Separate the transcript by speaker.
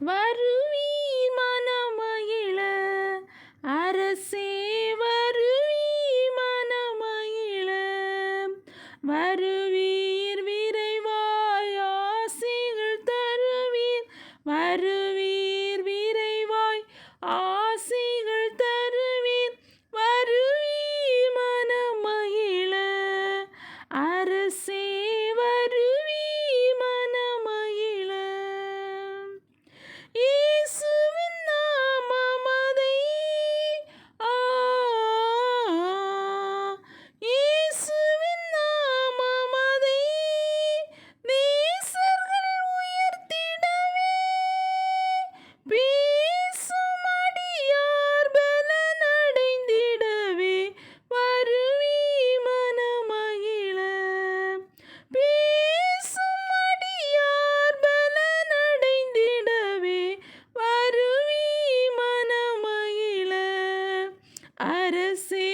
Speaker 1: வருவீர் மனமகிழ அரசே வருவீர் மனமகிழ வருவீர் விரைவாய் ஆசிகள் தருவீர் வருவீர் விரைவாய் ஆசிகள் தருவீர் வருவீர் மனமகிழ அரசே வருவீர் மனமகிழ இயேசுவின் நாமமதை இயேசுவின் நாமமதை நேசர்கள் உயர்த்திடவே பேசும் அடியார் பலனடைந்திடவே வருவீர் மனமகிழ பேசும் அடியார் பலனடைந்திடவே வருவீர் மனமகிழ அரசே